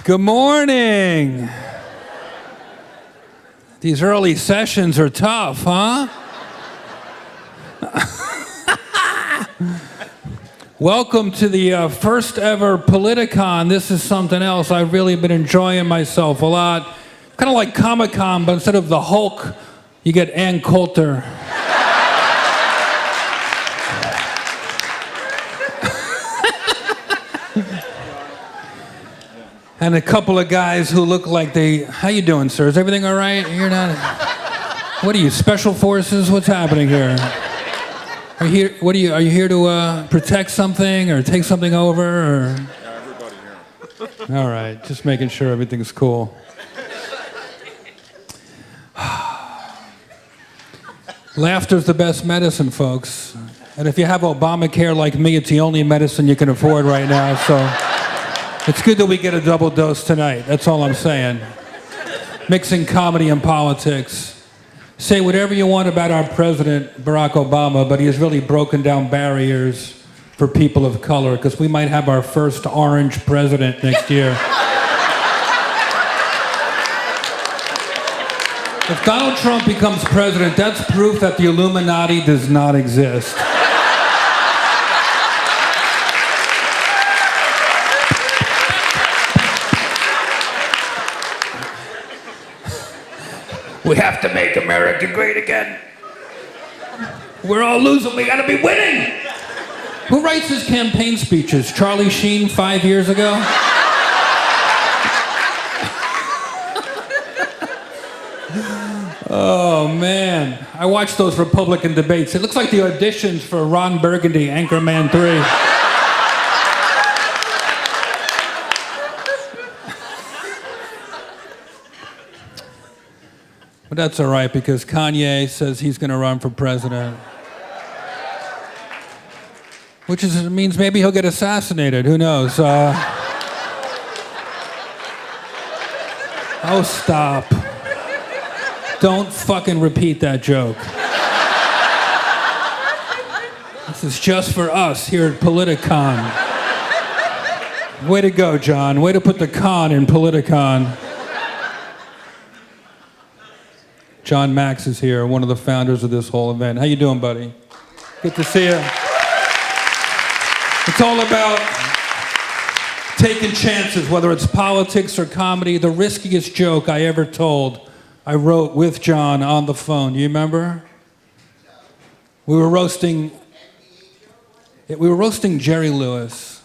Good morning. These early sessions are tough, huh? Welcome to the first ever PolitiCon. This is something else. I've really been enjoying myself a lot. Kind of like Comic-Con, but instead of the Hulk, you get Ann Coulter. And a couple of guys who look like they... How you doing, sir? Is everything all right? You're not... What are you, special forces? What's happening here? Are you here, are you here to protect something or take something over? Or? Yeah, everybody here. All right, just making sure everything's cool. Laughter's the best medicine, folks. And if you have Obamacare like me, it's the only medicine you can afford right now, so... It's good that we get a double dose tonight. That's all I'm saying. Mixing comedy and politics. Say whatever you want about our president, Barack Obama, but he has really broken down barriers for people of color, because we might have our first orange president next year. If Donald Trump becomes president, that's proof that the Illuminati does not exist. We have to make America great again. We're all losing, we gotta be winning. Who writes his campaign speeches? Charlie Sheen 5 years ago? Oh man, I watched those Republican debates. It looks like the auditions for Ron Burgundy, Anchorman 3. But that's all right, because Kanye says he's going to run for president. Which means maybe he'll get assassinated. Who knows? Oh, stop. Don't fucking repeat that joke. This is just for us here at PolitiCon. Way to go, John. Way to put the con in PolitiCon. John Max is here, one of the founders of this whole event. How you doing, buddy? Good to see you. It's all about taking chances, whether it's politics or comedy. The riskiest joke I ever told, I wrote with John on the phone. Do you remember? We were roasting Jerry Lewis.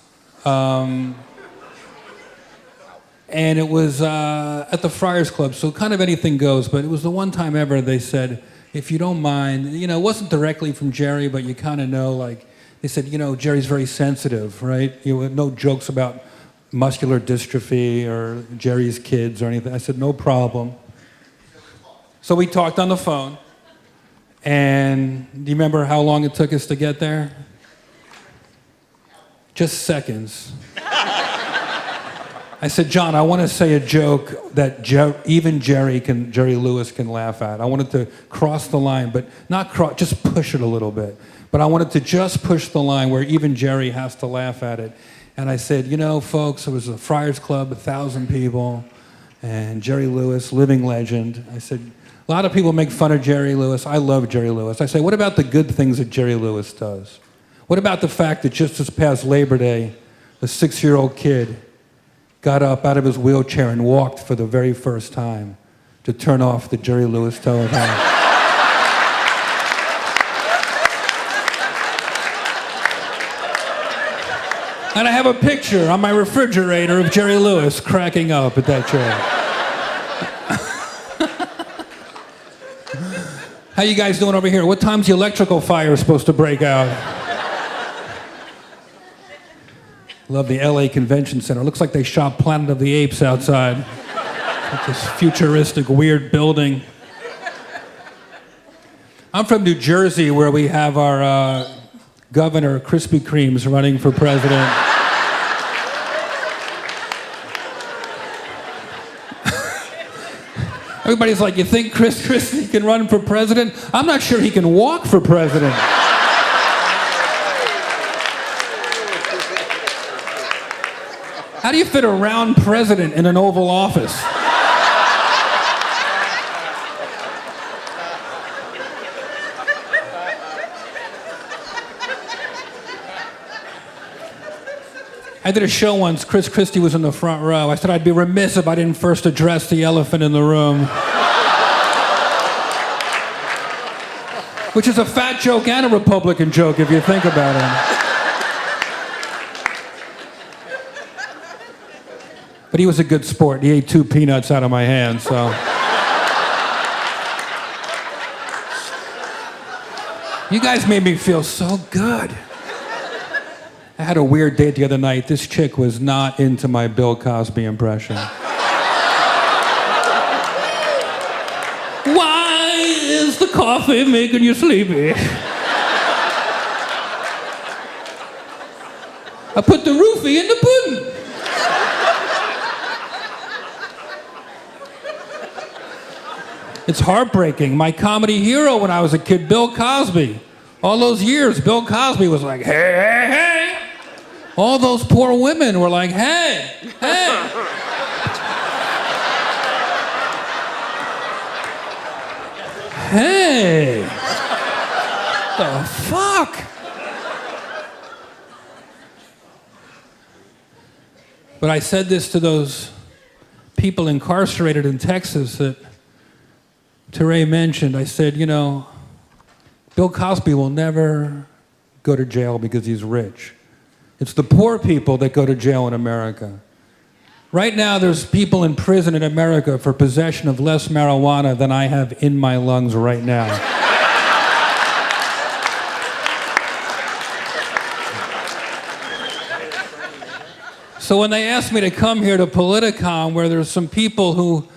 And it was at the Friars Club, so kind of anything goes, but it was the one time ever they said, if you don't mind, you know, it wasn't directly from Jerry, but you kind of know, like, they said, you know, Jerry's very sensitive, right? You know, no jokes about muscular dystrophy or Jerry's kids or anything. I said, no problem. So we talked on the phone, and do you remember how long it took us to get there? Just seconds. I said, John, I want to say a joke that even Jerry Lewis can laugh at. I wanted to cross the line, but not cross, just push it a little bit. But I wanted to just push the line where even Jerry has to laugh at it. And I said, you know, folks, it was a Friars Club, 1,000 people, and Jerry Lewis, living legend. I said, a lot of people make fun of Jerry Lewis. I love Jerry Lewis. I say, what about the good things that Jerry Lewis does? What about the fact that just this past Labor Day, a 6-year-old kid got up out of his wheelchair and walked for the very first time to turn off the Jerry Lewis telephone. And I have a picture on my refrigerator of Jerry Lewis cracking up at that joke. How you guys doing over here? What time's the electrical fire supposed to break out? Love the LA Convention Center. Looks like they shot Planet of the Apes outside. Like this futuristic, weird building. I'm from New Jersey, where we have our governor, Krispy Kreme's, running for president. Everybody's like, you think Chris Christie can run for president? I'm not sure he can walk for president. How do you fit a round president in an Oval Office? I did a show once. Chris Christie was in the front row. I said I'd be remiss if I didn't first address the elephant in the room. Which is a fat joke and a Republican joke if you think about it. But he was a good sport. He ate 2 peanuts out of my hand, so. You guys made me feel so good. I had a weird date the other night. This chick was not into my Bill Cosby impression. Why is the coffee making you sleepy? I put the roofie in the pudding. It's heartbreaking. My comedy hero when I was a kid, Bill Cosby. All those years, Bill Cosby was like, hey, hey, hey. All those poor women were like, hey, hey. Hey. The fuck? But I said this to those people incarcerated in Texas that Teray mentioned. I said, you know, Bill Cosby will never go to jail because he's rich. It's the poor people that go to jail in America. Right now, there's people in prison in America for possession of less marijuana than I have in my lungs right now. So when they asked me to come here to PolitiCon, where there's some people who,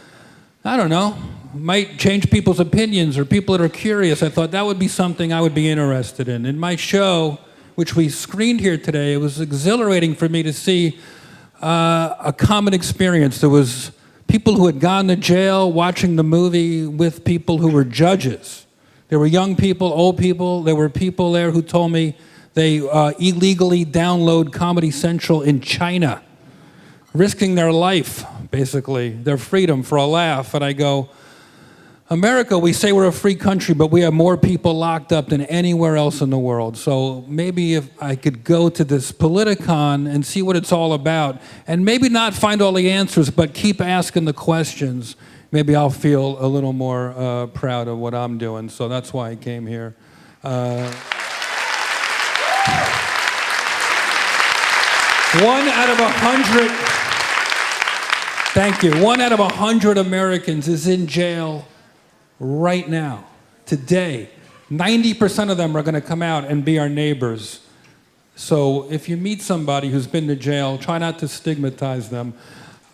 I don't know, might change people's opinions or people that are curious, I thought that would be something I would be interested in. In my show, which we screened here today, it was exhilarating for me to see a common experience. There was people who had gone to jail watching the movie with people who were judges. There were young people, old people. There were people there who told me they illegally download Comedy Central in China, risking their life, basically, their freedom for a laugh. And I go, America, we say we're a free country, but we have more people locked up than anywhere else in the world. So maybe if I could go to this PolitiCon and see what it's all about, and maybe not find all the answers, but keep asking the questions, maybe I'll feel a little more proud of what I'm doing. So that's why I came here. One out of 100, thank you, 1 out of 100 Americans is in jail right now, today. 90% of them are going to come out and be our neighbors. So if you meet somebody who's been to jail, try not to stigmatize them.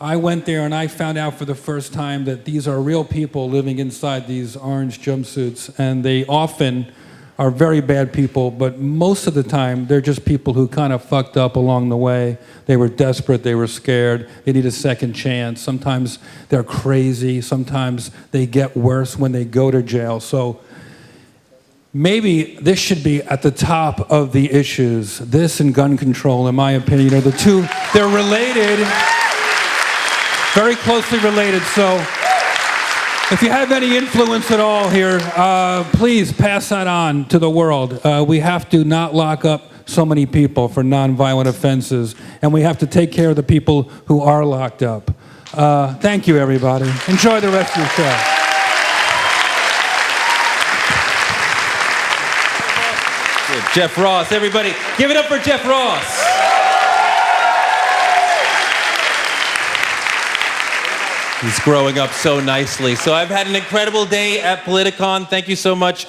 I went there and I found out for the first time that these are real people living inside these orange jumpsuits, and they often are very bad people, but most of the time they're just people who kind of fucked up along the way. They were desperate, they were scared, they need a second chance. Sometimes they're crazy, sometimes they get worse when they go to jail. So maybe this should be at the top of the issues. This and gun control, in my opinion, are the two. They're related, very closely related. So if you have any influence at all here, please pass that on to the world. We have to not lock up so many people for nonviolent offenses, and we have to take care of the people who are locked up. Thank you, everybody. Enjoy the rest of your show. Good. Jeff Ross, everybody, give it up for Jeff Ross. He's growing up so nicely. So I've had an incredible day at PolitiCon. Thank you so much.